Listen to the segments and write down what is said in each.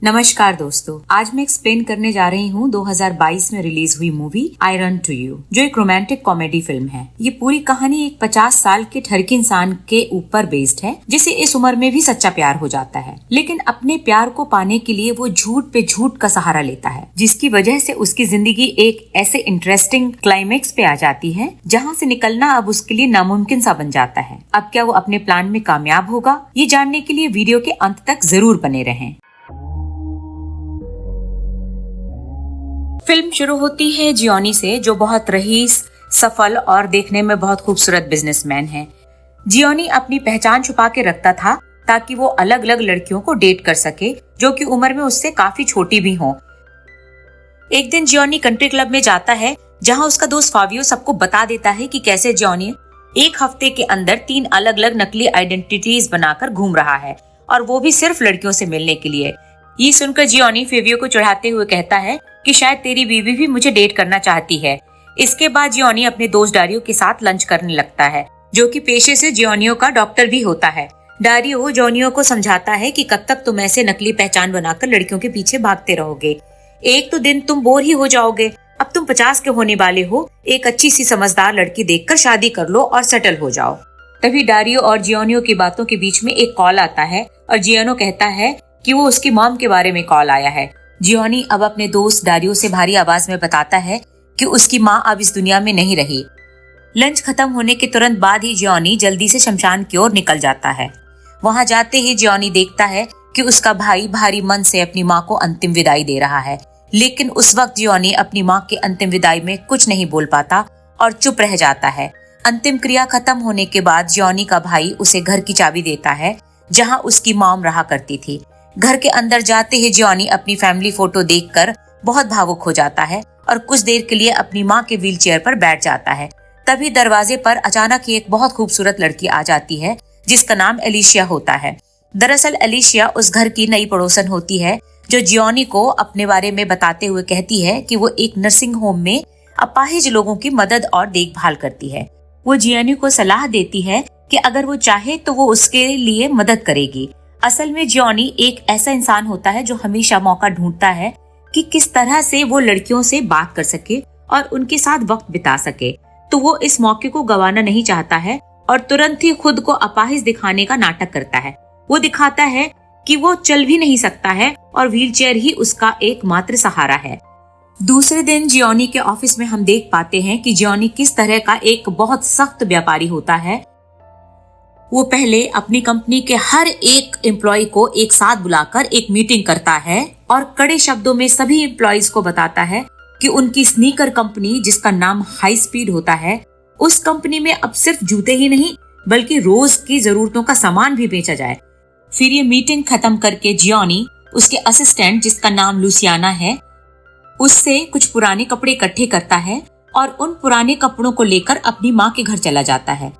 नमस्कार दोस्तों, आज मैं एक्सप्लेन करने जा रही हूँ 2022 में रिलीज हुई movie I run to you, जो एक रोमांटिक कॉमेडी फिल्म है। ये पूरी कहानी एक 50 साल के ठरकी इंसान के ऊपर बेस्ड है, जिसे इस उम्र में भी सच्चा प्यार हो जाता है, लेकिन अपने प्यार को पाने के लिए वो झूठ पे झूठ का सहारा लेता है, जिसकी वजह से उसकी जिंदगी एक ऐसे इंटरेस्टिंग क्लाइमेक्स पे आ जाती है जहाँ से निकलना अब उसके लिए नामुमकिन सा बन जाता है। अब क्या वो अपने प्लान में कामयाब होगा, ये जानने के लिए वीडियो के अंत तक जरूर बने रहें। फिल्म शुरू होती है जियोनी से, जो बहुत रईस, सफल और देखने में बहुत खूबसूरत बिजनेसमैन है। जियोनी अपनी पहचान छुपा के रखता था ताकि वो अलग अलग लड़कियों को डेट कर सके, जो कि उम्र में उससे काफी छोटी भी हों। एक दिन जियोनी कंट्री क्लब में जाता है, जहां उसका दोस्त फाबियो सबको बता देता है कि कैसे जियोनी एक हफ्ते के अंदर 3 अलग अलग नकली आइडेंटिटीज बनाकर घूम रहा है, और वो भी सिर्फ लड़कियों से मिलने के लिए। ये सुनकर जियोनी फेबियो को चढ़ाते हुए कहता है कि शायद तेरी बीवी भी मुझे डेट करना चाहती है। इसके बाद जियोनी अपने दोस्त डारियो के साथ लंच करने लगता है, जो कि पेशे से जियोनियो का डॉक्टर भी होता है। डारियो जियोनियो को समझाता है कि कब तक तुम ऐसे नकली पहचान बनाकर लड़कियों के पीछे भागते रहोगे, एक तो दिन तुम बोर ही हो जाओगे। अब तुम 50 के होने वाले हो, एक अच्छी सी समझदार लड़की देखकर शादी कर लो और सेटल हो जाओ। तभी डारियो और जियोनियो की बातों के बीच में एक कॉल आता है, और जियोनो कहता है कि वो उसकी मॉम के बारे में कॉल आया है। जियोनी अब अपने दोस्त डारियो से भारी आवाज में बताता है कि उसकी माँ अब इस दुनिया में नहीं रही। लंच खत्म होने के तुरंत बाद ही जियोनी जल्दी से शमशान की ओर निकल जाता है। वहां जाते ही जियोनी देखता है कि उसका भाई भारी मन से अपनी माँ को अंतिम विदाई दे रहा है, लेकिन उस वक्त जियोनी अपनी माँ के अंतिम विदाई में कुछ नहीं बोल पाता और चुप रह जाता है। अंतिम क्रिया खत्म होने के बाद जियोनी का भाई उसे घर की चाबी देता है, जहाँ उसकी मॉम रहा करती थी। घर के अंदर जाते ही जियोनी अपनी फैमिली फोटो देखकर बहुत भावुक हो जाता है और कुछ देर के लिए अपनी माँ के व्हीलचेयर पर बैठ जाता है। तभी दरवाजे पर अचानक एक बहुत खूबसूरत लड़की आ जाती है, जिसका नाम एलिशिया होता है। दरअसल एलिशिया उस घर की नई पड़ोसन होती है, जो जियोनी को अपने बारे में बताते हुए कहती है कि वो एक नर्सिंग होम में अपाहिज लोगों की मदद और देखभाल करती है। वो जियोनी को सलाह देती है कि अगर वो चाहे तो वो उसके लिए मदद करेगी। असल में जियोनी एक ऐसा इंसान होता है जो हमेशा मौका ढूंढता है कि किस तरह से वो लड़कियों से बात कर सके और उनके साथ वक्त बिता सके, तो वो इस मौके को गंवाना नहीं चाहता है और तुरंत ही खुद को अपाहिज दिखाने का नाटक करता है। वो दिखाता है कि वो चल भी नहीं सकता है और व्हीलचेयर ही उसका एकमात्र सहारा है। दूसरे दिन जियोनी के ऑफिस में हम देख पाते हैं कि जियोनी किस तरह का एक बहुत सख्त व्यापारी होता है। वो पहले अपनी कंपनी के हर एक एम्प्लॉय को एक साथ बुलाकर एक मीटिंग करता है और कड़े शब्दों में सभी एम्प्लॉयज को बताता है कि उनकी स्नीकर कंपनी, जिसका नाम हाई स्पीड होता है, उस कंपनी में अब सिर्फ जूते ही नहीं बल्कि रोज की जरूरतों का सामान भी बेचा जाए। फिर ये मीटिंग खत्म करके जियोनी उसके असिस्टेंट, जिसका नाम लुसियाना है, उससे कुछ पुराने कपड़े इकट्ठे करता है और उन पुराने कपड़ों को लेकर अपनी माँ के घर चला जाता है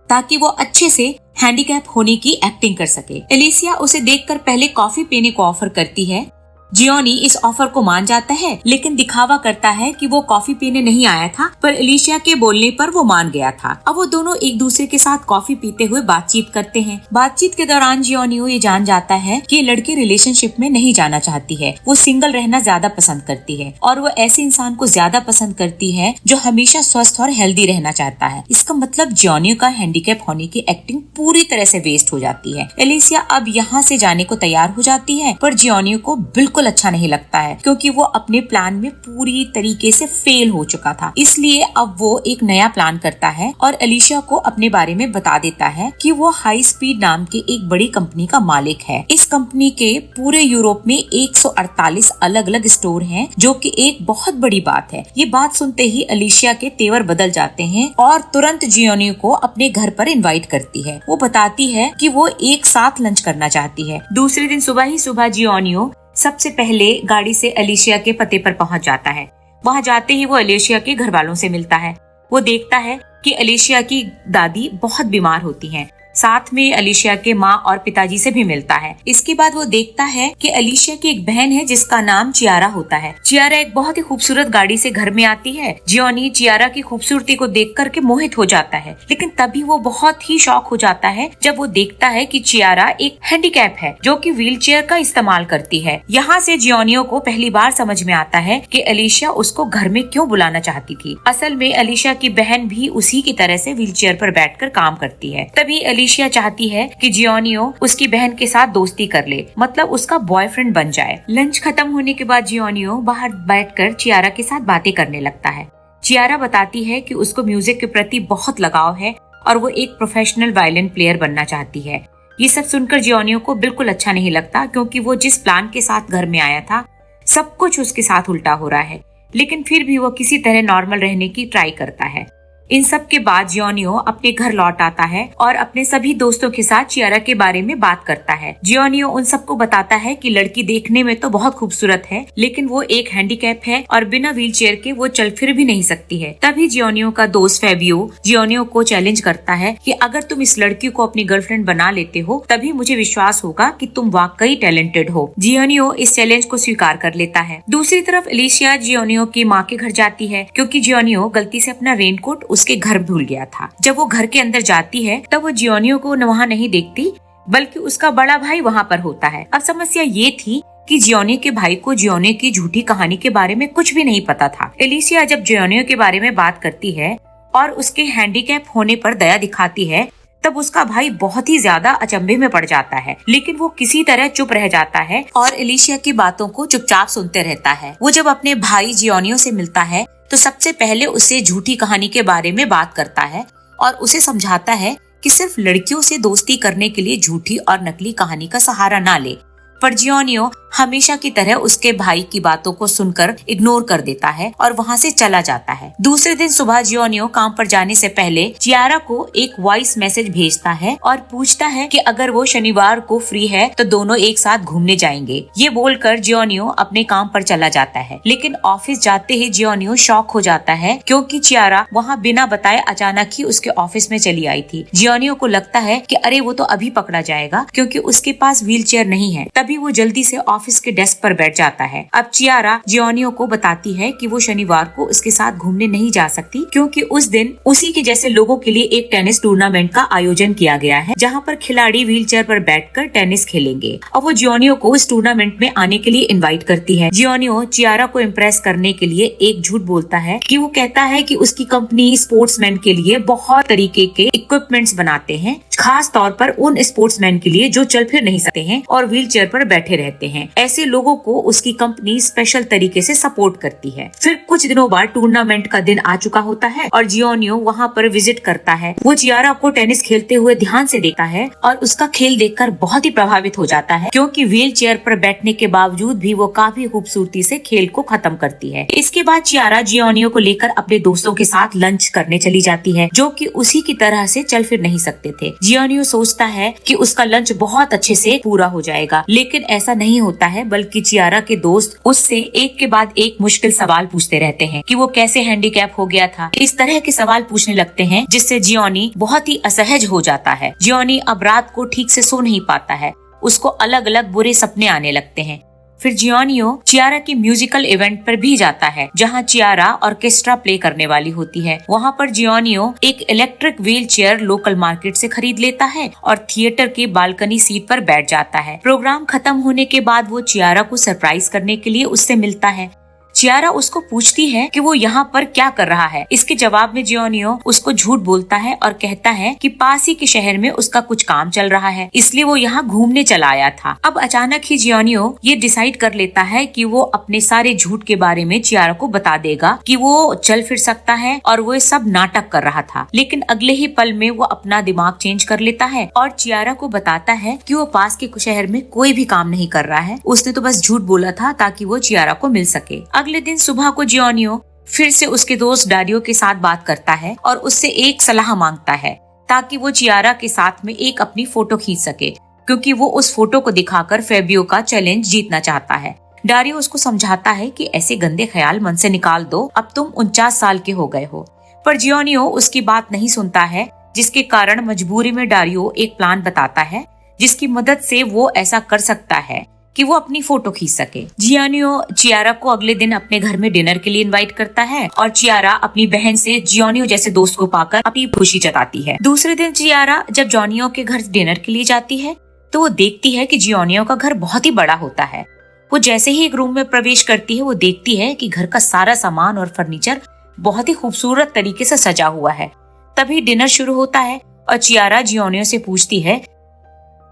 ताकि वो अच्छे से हैंडीकैप होने की एक्टिंग कर सके। एलिशिया उसे देखकर पहले कॉफी पीने को ऑफर करती है। जियोनी इस ऑफर को मान जाता है, लेकिन दिखावा करता है कि वो कॉफी पीने नहीं आया था, पर एलिशिया के बोलने पर वो मान गया था। अब वो दोनों एक दूसरे के साथ कॉफी पीते हुए बातचीत करते हैं। बातचीत के दौरान जियोनी ये जान जाता है कि लड़की रिलेशनशिप में नहीं जाना चाहती है, वो सिंगल रहना ज्यादा पसंद करती है और वो ऐसे इंसान को ज्यादा पसंद करती है जो हमेशा स्वस्थ और हेल्दी रहना चाहता है। इसका मतलब जियोनी का हैंडीकैप होने की एक्टिंग पूरी तरह से वेस्ट हो जाती है। एलिशिया अब यहाँ से जाने को तैयार हो जाती है, पर जियोनी को बिल्कुल अच्छा नहीं लगता है, क्योंकि वो अपने प्लान में पूरी तरीके से फेल हो चुका था। इसलिए अब वो एक नया प्लान करता है और एलिशिया को अपने बारे में बता देता है कि वो हाई स्पीड नाम के एक बड़ी कंपनी का मालिक है। इस कंपनी के पूरे यूरोप में 148 अलग अलग स्टोर हैं, जो कि एक बहुत बड़ी बात है। ये बात सुनते ही एलिशिया के तेवर बदल जाते हैं और तुरंत जियोनी को अपने घर पर इनवाइट करती है। वो बताती है कि वो एक साथ लंच करना चाहती है। दूसरे दिन सुबह ही सुबह जियोनी सबसे पहले गाड़ी से एलिशिया के पते पर पहुंच जाता है। वहां जाते ही वो एलिशिया के घर वालों से मिलता है। वो देखता है कि एलिशिया की दादी बहुत बीमार होती हैं, साथ में अलीशिया के माँ और पिताजी से भी मिलता है। इसके बाद वो देखता है कि अलीशिया की एक बहन है जिसका नाम चियारा होता है। चियारा एक बहुत ही खूबसूरत गाड़ी से घर में आती है। जियोनी चियारा की खूबसूरती को देख करके मोहित हो जाता है, लेकिन तभी वो बहुत ही शॉक हो जाता है जब वो देखता है कि चियारा एक हैंडीकैप है जो कि व्हीलचेयर का इस्तेमाल करती है। यहाँ से जियोनियो को पहली बार समझ में आता है कि अलीशिया उसको घर में क्यों बुलाना चाहती थी। असल में अलीशिया की बहन भी उसी की तरह से व्हीलचेयर पर बैठकर काम करती है। तभी अलीशिया चाहती है कि जियोनियो उसकी बहन के साथ दोस्ती कर ले, मतलब उसका बॉयफ्रेंड बन जाए। लंच खत्म होने के बाद जियोनियो बाहर बैठकर चियारा के साथ बातें करने लगता है। चियारा बताती है कि उसको म्यूजिक के प्रति बहुत लगाव है और वो एक प्रोफेशनल वायलिन प्लेयर बनना चाहती है। ये सब सुनकर जियोनियो को बिल्कुल अच्छा नहीं लगता, क्योंकि वो जिस प्लान के साथ घर में आया था सब कुछ उसके साथ उल्टा हो रहा है। लेकिन फिर भी वो किसी तरह नॉर्मल रहने की ट्राई करता है। इन सब के बाद जियोनियो अपने घर लौट आता है और अपने सभी दोस्तों के साथ चियारा के बारे में बात करता है। जियोनियो उन सबको बताता है कि लड़की देखने में तो बहुत खूबसूरत है, लेकिन वो एक हैंडीकैप है और बिना व्हीलचेयर के वो चल फिर भी नहीं सकती है। तभी जियोनियो का दोस्त फेबियो जियोनियो को चैलेंज करता है कि अगर तुम इस लड़की को अपनी गर्लफ्रेंड बना लेते हो तभी मुझे विश्वास होगा कि तुम वाकई टैलेंटेड हो। जियोनियो इस चैलेंज को स्वीकार कर लेता है। दूसरी तरफ अलीशिया जियोनियो की माँ के घर जाती है, क्योंकि जियोनियो गलती से अपना रेनकोट उसके घर भूल गया था। जब वो घर के अंदर जाती है तब वो जियोनियो को वहाँ नहीं देखती, बल्कि उसका बड़ा भाई वहाँ पर होता है। अब समस्या ये थी कि जियोनियो के भाई को जियोनियो की झूठी कहानी के बारे में कुछ भी नहीं पता था। अलीशिया जब जियोनियो के बारे में बात करती है और उसके हैंडीकैप होने पर दया दिखाती है, तब उसका भाई बहुत ही ज्यादा अचंभे में पड़ जाता है, लेकिन वो किसी तरह चुप रह जाता है और अलीशिया की बातों को चुपचाप सुनते रहता है। वो जब अपने भाई जियोनियो से मिलता है तो सबसे पहले उससे झूठी कहानी के बारे में बात करता है और उसे समझाता है कि सिर्फ लड़कियों से दोस्ती करने के लिए झूठी और नकली कहानी का सहारा ना ले। पर जियोनियो हमेशा की तरह उसके भाई की बातों को सुनकर इग्नोर कर देता है और वहाँ से चला जाता है। दूसरे दिन सुबह जियोनियो काम पर जाने से पहले चियारा को एक वॉइस मैसेज भेजता है और पूछता है कि अगर वो शनिवार को फ्री है तो दोनों एक साथ घूमने जाएंगे। ये बोलकर जियोनियो अपने काम पर चला जाता है, लेकिन ऑफिस जाते ही जियोनियो शॉक हो जाता है, क्योंकि चियारा वहाँ बिना बताए अचानक ही उसके ऑफिस में चली आई थी। जियोनियो को लगता है कि अरे वो तो अभी पकड़ा जाएगा, क्योंकि उसके पास व्हीलचेयर नहीं है। तभी वो जल्दी से ऑफिस के डेस्क पर बैठ जाता है। अब चियारा जियोनियो को बताती है कि वो शनिवार को उसके साथ घूमने नहीं जा सकती, क्योंकि उस दिन उसी के जैसे लोगों के लिए एक टेनिस टूर्नामेंट का आयोजन किया गया है, जहां पर खिलाड़ी व्हीलचेयर पर बैठकर टेनिस खेलेंगे। और वो जियोनियो को इस टूर्नामेंट में आने के लिए इनवाइट करती है। जियोनियो चियारा को इम्प्रेस करने के लिए एक झूठ बोलता है कि वो कहता है कि उसकी कंपनी स्पोर्ट्समैन के लिए बहुत तरीके के इक्विपमेंट्स बनाते हैं, खास तौर पर उन स्पोर्ट्समैन के लिए जो चल फिर नहीं सकते हैं और व्हीलचेयर पर बैठे रहते हैं। ऐसे लोगों को उसकी कंपनी स्पेशल तरीके से सपोर्ट करती है। फिर कुछ दिनों बाद टूर्नामेंट का दिन आ चुका होता है और जियोनियो वहाँ पर विजिट करता है। वो चियारा को टेनिस खेलते हुए ध्यान से देखता है और उसका खेल देखकर बहुत ही प्रभावित हो जाता है, क्योंकि व्हील चेयर पर बैठने के बावजूद भी वो काफी खूबसूरती से खेल को खत्म करती है। इसके बाद चियारा जियोनियो को लेकर अपने दोस्तों के साथ लंच करने चली जाती है, जो कि उसी की तरह से चल फिर नहीं सकते थे। जियोनियो सोचता है कि उसका लंच बहुत अच्छे से पूरा हो जाएगा, लेकिन ऐसा नहीं होता है, बल्कि चियारा के दोस्त उससे एक के बाद एक मुश्किल सवाल पूछते रहते हैं कि वो कैसे हैंडीकैप हो गया था। इस तरह के सवाल पूछने लगते हैं, जिससे जियोनी बहुत ही असहज हो जाता है। जियोनी अब रात को ठीक से सो नहीं पाता है, उसको अलग अलग बुरे सपने आने लगते हैं। फिर जियोनियो चियारा के म्यूजिकल इवेंट पर भी जाता है, जहां चियारा ऑर्केस्ट्रा प्ले करने वाली होती है। वहां पर जियोनियो एक electric wheel chair local market से खरीद लेता है और थिएटर की बालकनी सीट पर बैठ जाता है। प्रोग्राम खत्म होने के बाद वो चियारा को सरप्राइज करने के लिए उससे मिलता है। चियारा उसको पूछती है कि वो यहाँ पर क्या कर रहा है। इसके जवाब में जियोनियो उसको झूठ बोलता है और कहता है कि पास ही के शहर में उसका कुछ काम चल रहा है, इसलिए वो यहाँ घूमने चला आया था। अब अचानक ही जियोनियो ये डिसाइड कर लेता है कि वो अपने सारे झूठ के बारे में चियारा को बता देगा कि वो चल फिर सकता है और वो सब नाटक कर रहा था। लेकिन अगले ही पल में वो अपना दिमाग चेंज कर लेता है और चियारा को बताता है कि वो पास के शहर में कोई भी काम नहीं कर रहा है, उसने तो बस झूठ बोला था ताकि वो चियारा को मिल सके। अगले दिन सुबह को जियोनियो फिर से उसके दोस्त डारियो के साथ बात करता है और उससे एक सलाह मांगता है, ताकि वो चियारा के साथ में एक अपनी फोटो खींच सके, क्योंकि वो उस फोटो को दिखाकर फेबियो का चैलेंज जीतना चाहता है। डारियो उसको समझाता है कि ऐसे गंदे ख्याल मन से निकाल दो, अब तुम 49 साल के हो गए हो। पर जियोनियो उसकी बात नहीं सुनता है। जिसके कारण मजबूरी में डारियो एक प्लान बताता है जिसकी मदद से वो ऐसा कर सकता है कि वो अपनी फोटो खींच सके। जियोनियो चियारा को अगले दिन अपने घर में डिनर के लिए इनवाइट करता है और चियारा अपनी बहन से जियोनियो जैसे दोस्त को पाकर अपनी खुशी जताती है। दूसरे दिन चियारा जब जियोनियो के घर डिनर के लिए जाती है तो वो देखती है कि जियोनियो का घर बहुत ही बड़ा होता है। वो जैसे ही एक रूम में प्रवेश करती है वो देखती है कि घर का सारा सामान और फर्नीचर बहुत ही खूबसूरत तरीके से सजा हुआ है। तभी डिनर शुरू होता है और चियारा जियोनियो से पूछती है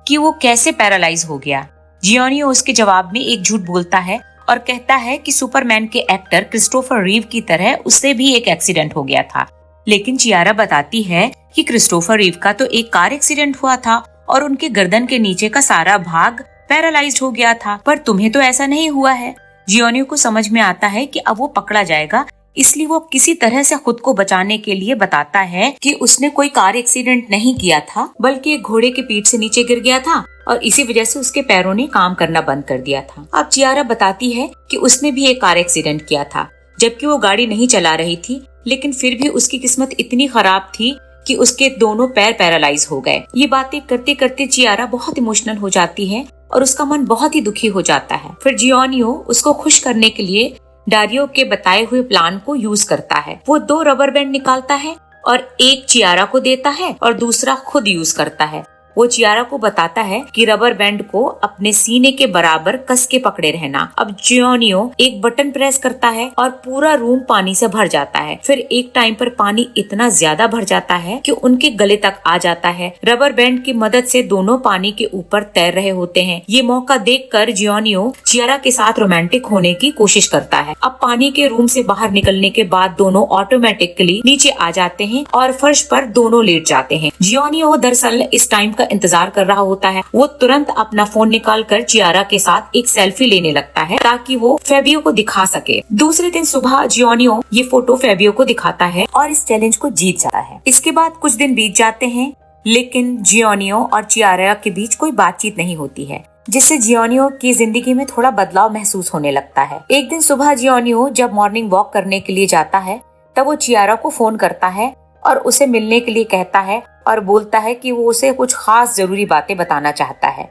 कि वो कैसे पैरालाइज हो गया। जियोनियो उसके जवाब में एक झूठ बोलता है और कहता है कि सुपरमैन के एक्टर क्रिस्टोफर रीव की तरह उससे भी एक एक्सीडेंट हो गया था। लेकिन चियारा बताती है कि क्रिस्टोफर रीव का तो एक कार एक्सीडेंट हुआ था और उनके गर्दन के नीचे का सारा भाग पैरालाइज्ड हो गया था, पर तुम्हें तो ऐसा नहीं हुआ है। जियोनियो को समझ में आता है कि अब वो पकड़ा जाएगा, इसलिए वो किसी तरह से खुद को बचाने के लिए बताता है कि उसने कोई कार एक्सीडेंट नहीं किया था, बल्कि एक घोड़े के पीठ से नीचे गिर गया था और इसी वजह से उसके पैरों ने काम करना बंद कर दिया था। अब चियारा बताती है कि उसने भी एक कार एक्सीडेंट किया था, जबकि वो गाड़ी नहीं चला रही थी, लेकिन फिर भी उसकी किस्मत इतनी खराब थी कि उसके दोनों पैर पैरालाइज हो गए। ये बातें करते करते चियारा बहुत इमोशनल हो जाती है और उसका मन बहुत ही दुखी हो जाता है। फिर जियोनियो उसको खुश करने के लिए डारियो के बताए हुए प्लान को यूज करता है। वो 2 रबर बैंड निकालता है और एक चियारा को देता है और दूसरा खुद यूज करता है। वो चियारा को बताता है कि रबर बैंड को अपने सीने के बराबर कस के पकड़े रहना। अब जियोनियो एक बटन प्रेस करता है और पूरा रूम पानी से भर जाता है। फिर एक टाइम पर पानी इतना ज्यादा भर जाता है कि उनके गले तक आ जाता है। रबर बैंड की मदद से दोनों पानी के ऊपर तैर रहे होते हैं। ये मौका देखकर जियोनियो चियारा के साथ रोमांटिक होने की कोशिश करता है। अब पानी के रूम से बाहर निकलने के बाद दोनों ऑटोमेटिकली नीचे आ जाते हैं और फर्श पर दोनों लेट जाते हैं। जियोनियो दरअसल इस टाइम इंतजार कर रहा होता है। वो तुरंत अपना फोन निकालकर चियारा के साथ एक सेल्फी लेने लगता है ताकि वो फेबियो को दिखा सके। दूसरे दिन सुबह जियोनियो ये फोटो फेबियो को दिखाता है और इस चैलेंज को जीत जाता है। इसके बाद कुछ दिन बीत जाते हैं, लेकिन जियोनियो और चियारा के बीच कोई बातचीत नहीं होती है, जिससे जियोनियो की जिंदगी में थोड़ा बदलाव महसूस होने लगता है। एक दिन सुबह जियोनियो जब मॉर्निंग वॉक करने के लिए जाता है तब वो चियारा को फोन करता है और उसे मिलने के लिए कहता है और बोलता है कि वो उसे कुछ खास जरूरी बातें बताना चाहता है,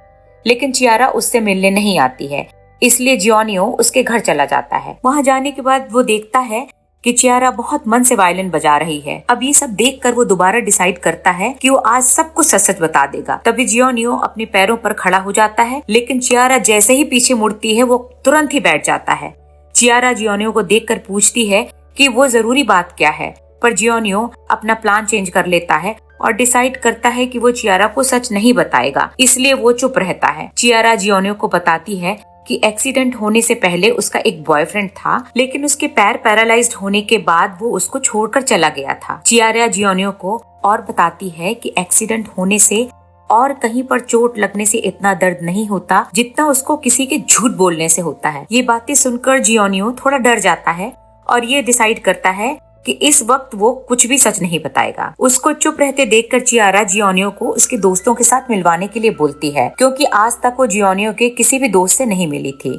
लेकिन चियारा उससे मिलने नहीं आती है, इसलिए जियोनियो उसके घर चला जाता है। वहाँ जाने के बाद वो देखता है कि चियारा बहुत मन से वायलिन बजा रही है। अब ये सब देखकर वो दोबारा डिसाइड करता है कि वो आज सब कुछ सच सच बता देगा। तभी जियोनियो अपने पैरों पर खड़ा हो जाता है, लेकिन चियारा जैसे ही पीछे मुड़ती है वो तुरंत ही बैठ जाता है। चियारा जियोनियो को देखकर पूछती है कि वो जरूरी बात क्या है, पर जियोनियो अपना प्लान चेंज कर लेता है और डिसाइड करता है कि वो चियारा को सच नहीं बताएगा, इसलिए वो चुप रहता है। चियारा जियोनियो को बताती है कि एक्सीडेंट होने से पहले उसका एक बॉयफ्रेंड था, लेकिन उसके पैर पैरालाइज्ड होने के बाद वो उसको छोड़कर चला गया था। चियारा जियोनियो को और बताती है कि एक्सीडेंट होने से और कहीं पर चोट लगने से इतना दर्द नहीं होता जितना उसको किसी के झूठ बोलने से होता है। ये बातें सुनकर जियोनियो थोड़ा डर जाता है और ये डिसाइड करता है कि इस वक्त वो कुछ भी सच नहीं बताएगा। उसको चुप रहते देखकर चियारा जियोनियो को उसके दोस्तों के साथ मिलवाने के लिए बोलती है, क्योंकि आज तक वो जियोनियो के किसी भी दोस्त से नहीं मिली थी।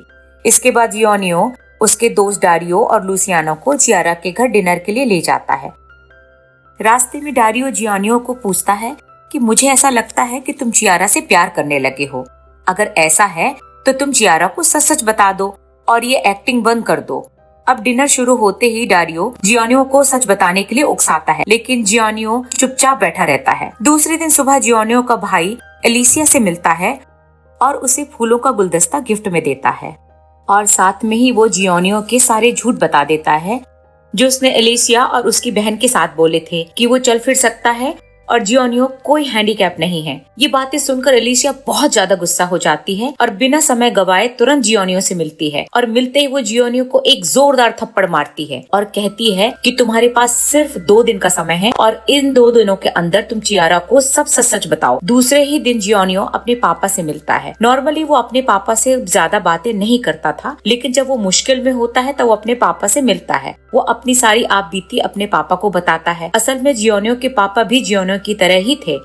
इसके बाद जियोनियो उसके दोस्त डारियो और लुसियानो को चियारा के घर डिनर के लिए ले जाता है। रास्ते में डारियो जियोनियो को पूछता है कि मुझे ऐसा लगता है कि तुम चियारा से प्यार करने लगे हो। अगर ऐसा है तो तुम चियारा को सच सच बता दो और ये एक्टिंग बंद कर दो। अब डिनर शुरू होते ही डारियो जियोनियो को सच बताने के लिए उकसाता है, लेकिन जियोनियो चुपचाप बैठा रहता है। दूसरे दिन सुबह जियोनियो का भाई एलिसिया से मिलता है और उसे फूलों का गुलदस्ता गिफ्ट में देता है और साथ में ही वो जियोनियो के सारे झूठ बता देता है जो उसने एलिसिया और उसकी बहन के साथ बोले थे कि वो चल फिर सकता है और जियोनियो कोई हैंडीकैप नहीं है। ये बातें सुनकर एलिसिया बहुत ज्यादा गुस्सा हो जाती है और बिना समय गवाए तुरंत जियोनियो से मिलती है और मिलते ही वो जियोनियो को एक जोरदार थप्पड़ मारती है और कहती है कि तुम्हारे पास सिर्फ 2 दिन का समय है और इन 2 दिनों के अंदर तुम चियारा को सब सच सच बताओ। दूसरे ही दिन जियोनियो अपने पापा से मिलता है। नॉर्मली वो अपने पापा से ज्यादा बातें नहीं करता था, लेकिन जब वो मुश्किल में होता है तो वो अपने पापा से मिलता है। वो अपनी सारी आप बीती अपने पापा को बताता है। असल में जियोनियो के पापा भी जियोनियो की तरह ही थे।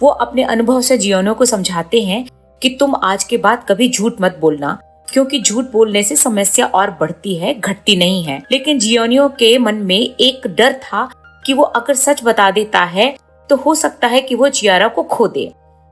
वो अपने अनुभव से जियोनियो को समझाते हैं कि तुम आज के बाद कभी झूठ मत बोलना, क्योंकि झूठ बोलने से समस्या और बढ़ती है, घटती नहीं है। लेकिन जियोनियो के मन में एक डर था कि वो अगर सच बता देता है तो हो सकता है कि वो चियारा को खो दे,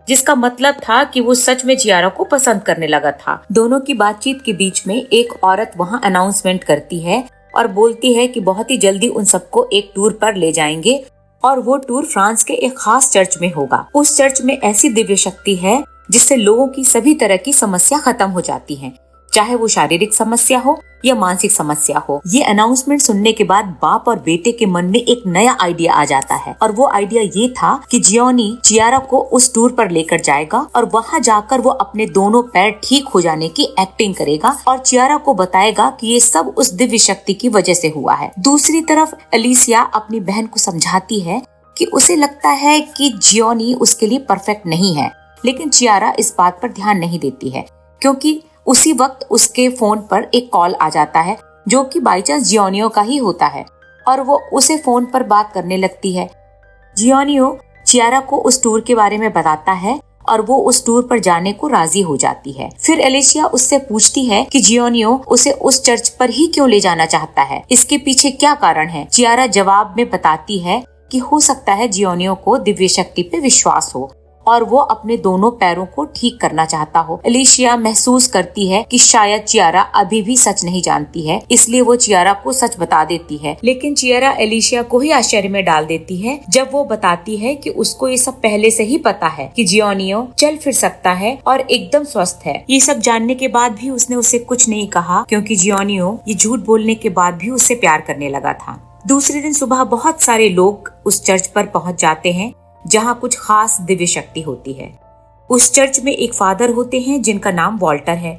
जिसका मतलब था कि वो सच में चियारा को पसंद करने लगा था। दोनों की बातचीत के बीच में एक औरत वहाँ अनाउंसमेंट करती है और बोलती है कि बहुत ही जल्दी उन सबको एक टूर पर ले जाएंगे और वो टूर फ्रांस के एक खास चर्च में होगा। उस चर्च में ऐसी दिव्य शक्ति है जिससे लोगों की सभी तरह की समस्या खत्म हो जाती है, चाहे वो शारीरिक समस्या हो या मानसिक समस्या हो। ये अनाउंसमेंट सुनने के बाद बाप और बेटे के मन में एक नया आइडिया आ जाता है और वो आइडिया ये था कि जियोनी चियारा को उस टूर पर लेकर जाएगा और वहाँ जाकर वो अपने दोनों पैर ठीक हो जाने की एक्टिंग करेगा और चियारा को बताएगा कि ये सब उस दिव्य शक्ति की वजह से हुआ है। दूसरी तरफ एलिसिया अपनी बहन को समझाती है कि उसे लगता है कि जियोनी उसके लिए परफेक्ट नहीं है, लेकिन चियारा इस बात पर ध्यान नहीं देती है क्योंकि उसी वक्त उसके फोन पर एक कॉल आ जाता है जो कि बाई चांस जियोनियो का ही होता है और वो उसे फोन पर बात करने लगती है। जियोनियो चियारा को उस टूर के बारे में बताता है और वो उस टूर पर जाने को राजी हो जाती है। फिर एलिसिया उससे पूछती है कि जियोनियो उसे उस चर्च पर ही क्यों ले जाना चाहता है, इसके पीछे क्या कारण है। चियारा जवाब में बताती है कि हो सकता है जियोनियो को दिव्य शक्ति पे विश्वास हो और वो अपने दोनों पैरों को ठीक करना चाहता हो। एलिसिया महसूस करती है कि शायद चियारा अभी भी सच नहीं जानती है, इसलिए वो चियारा को सच बता देती है। लेकिन चियारा एलिसिया को ही आश्चर्य में डाल देती है जब वो बताती है कि उसको ये सब पहले से ही पता है कि जियोनियो चल फिर सकता है और एकदम स्वस्थ है। ये सब जानने के बाद भी उसने उसे कुछ नहीं कहा क्योंकि जियोनियो ये झूठ बोलने के बाद भी उससे प्यार करने लगा था। दूसरे दिन सुबह बहुत सारे लोग उस चर्च पर पहुँच जाते हैं जहाँ कुछ खास दिव्य शक्ति होती है। उस चर्च में एक फादर होते हैं जिनका नाम वॉल्टर है।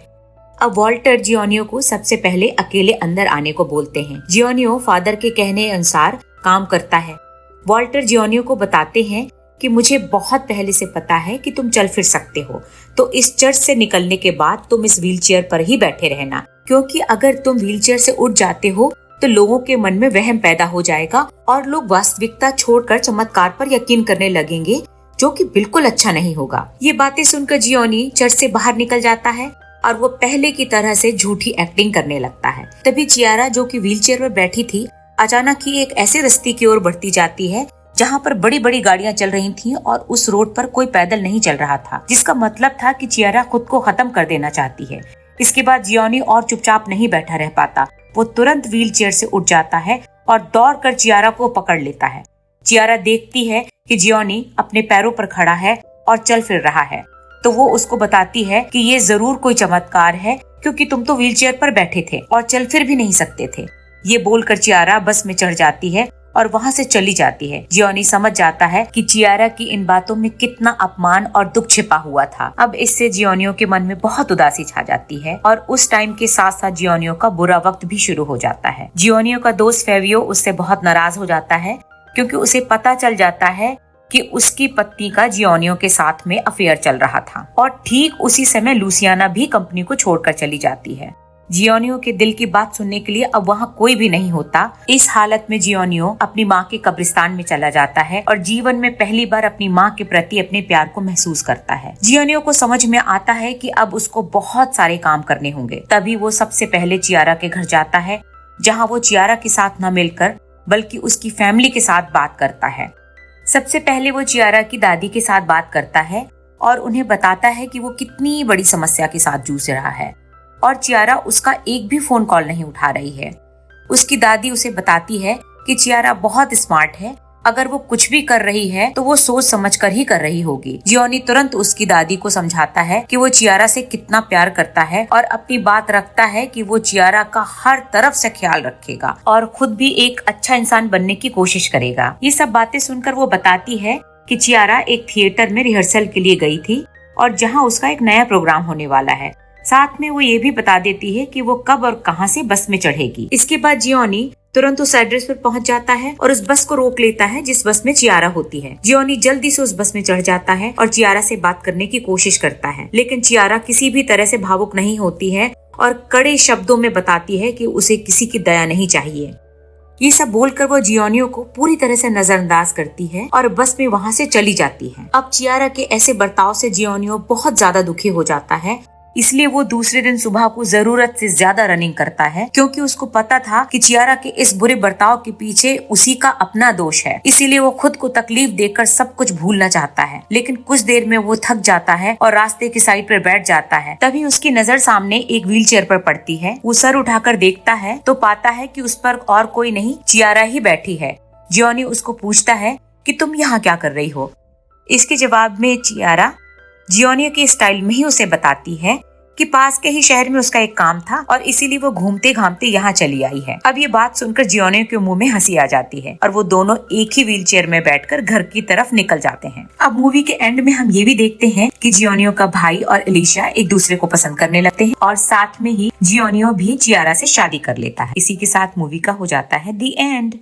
अब वॉल्टर जियोनियो को सबसे पहले अकेले अंदर आने को बोलते हैं। जियोनियो फादर के कहने अनुसार काम करता है। वॉल्टर जियोनियो को बताते हैं कि मुझे बहुत पहले से पता है कि तुम चल फिर सकते हो, तो इस चर्च से निकलने के बाद तुम इस व्हीलचेयर पर ही बैठे रहना, क्योंकि अगर तुम व्हीलचेयर से उठ जाते हो तो लोगों के मन में वहम पैदा हो जाएगा और लोग वास्तविकता छोड़कर चमत्कार पर यकीन करने लगेंगे, जो कि बिल्कुल अच्छा नहीं होगा। ये बातें सुनकर जियोनी चर्च से बाहर निकल जाता है और वो पहले की तरह से झूठी एक्टिंग करने लगता है। तभी चियारा, जो कि व्हीलचेयर पर बैठी थी, अचानक ही एक ऐसे रास्ते की ओर बढ़ती जाती है जहाँ पर बड़ी बड़ी गाड़ियाँ चल रही थीं और उस रोड पर कोई पैदल नहीं चल रहा था, जिसका मतलब था कि चियारा खुद को खत्म कर देना चाहती है। इसके बाद जियोनी और चुपचाप नहीं बैठा रह पाता, वो तुरंत व्हील चेयर से उठ जाता है और दौड़कर चियारा को पकड़ लेता है। चियारा देखती है कि जियोनी अपने पैरों पर खड़ा है और चल फिर रहा है, तो वो उसको बताती है कि ये जरूर कोई चमत्कार है, क्योंकि तुम तो व्हील चेयर पर बैठे थे और चल फिर भी नहीं सकते थे। ये बोलकर चियारा बस में चढ़ जाती है और वहाँ से चली जाती है। जियोनी समझ जाता है कि चियारा की इन बातों में कितना अपमान और दुख छिपा हुआ था। अब इससे जियोनियो के मन में बहुत उदासी छा जाती है और उस टाइम के साथ साथ जियोनियो का बुरा वक्त भी शुरू हो जाता है। जियोनियो का दोस्त फेवियो उससे बहुत नाराज हो जाता है क्योंकि उसे पता चल जाता है कि उसकी पत्नी का जियोनियो के साथ में अफेयर चल रहा था और ठीक उसी समय लूसियाना भी कंपनी को छोड़कर चली जाती है। जियोनियो के दिल की बात सुनने के लिए अब वहाँ कोई भी नहीं होता। इस हालत में जियोनियो अपनी माँ के कब्रिस्तान में चला जाता है और जीवन में पहली बार अपनी माँ के प्रति अपने प्यार को महसूस करता है। जियोनियो को समझ में आता है कि अब उसको बहुत सारे काम करने होंगे। तभी वो सबसे पहले चियारा के घर जाता है, जहाँ वो चियारा के साथ न मिलकर बल्कि उसकी फैमिली के साथ बात करता है। सबसे पहले वो चियारा की दादी के साथ बात करता है और उन्हें बताता है कि वो कितनी बड़ी समस्या के साथ जूझ रहा है और चियारा उसका एक भी फोन कॉल नहीं उठा रही है। उसकी दादी उसे बताती है कि चियारा बहुत स्मार्ट है, अगर वो कुछ भी कर रही है तो वो सोच समझ कर ही कर रही होगी। जियोनी तुरंत उसकी दादी को समझाता है कि वो चियारा से कितना प्यार करता है और अपनी बात रखता है कि वो चियारा का हर तरफ से ख्याल रखेगा और खुद भी एक अच्छा इंसान बनने की कोशिश करेगा। ये सब बातें सुनकर वो बताती है कि चियारा एक थिएटर में रिहर्सल के लिए गई थी और जहाँ उसका एक नया प्रोग्राम होने वाला है। साथ में वो ये भी बता देती है कि वो कब और कहां से बस में चढ़ेगी। इसके बाद जियोनी तुरंत उस एड्रेस पर पहुंच जाता है और उस बस को रोक लेता है जिस बस में चियारा होती है। जियोनी जल्दी से उस बस में चढ़ जाता है और चियारा से बात करने की कोशिश करता है, लेकिन चियारा किसी भी तरह से भावुक नहीं होती है और कड़े शब्दों में बताती है कि उसे किसी की दया नहीं चाहिए। ये सब बोलकर वो जियोनियो को पूरी तरह से नजरअंदाज करती है और बस में वहाँ से चली जाती है। अब चियारा के ऐसे बर्ताव से जियोनियो बहुत ज्यादा दुखी हो जाता है इसलिए वो दूसरे दिन सुबह को जरूरत से ज्यादा रनिंग करता है, क्योंकि उसको पता था कि चियारा के इस बुरे बर्ताव के पीछे उसी का अपना दोष है। इसीलिए वो खुद को तकलीफ देकर सब कुछ भूलना चाहता है, लेकिन कुछ देर में वो थक जाता है और रास्ते की साइड पर बैठ जाता है। तभी उसकी नजर सामने एक व्हील चेयर पर पड़ती है। वो सर उठाकर देखता है तो पाता है कि उस पर और कोई नहीं, चियारा ही बैठी है। जियोनी उसको पूछता है कि तुम यहाँ क्या कर रही हो। इसके जवाब में चियारा जियोनी के स्टाइल में ही उसे बताती है कि पास के ही शहर में उसका एक काम था और इसीलिए वो घूमते घामते यहाँ चली आई है। अब ये बात सुनकर जियोनी के मुंह में हंसी आ जाती है और वो दोनों एक ही व्हील चेयर में बैठकर घर की तरफ निकल जाते हैं। अब मूवी के एंड में हम ये भी देखते हैं कि जियोनियो का भाई और एलिशा एक दूसरे को पसंद करने लगते हैं और साथ में ही जियोनियो भी चियारा से शादी कर लेता है। इसी के साथ मूवी का हो जाता है दी एंड।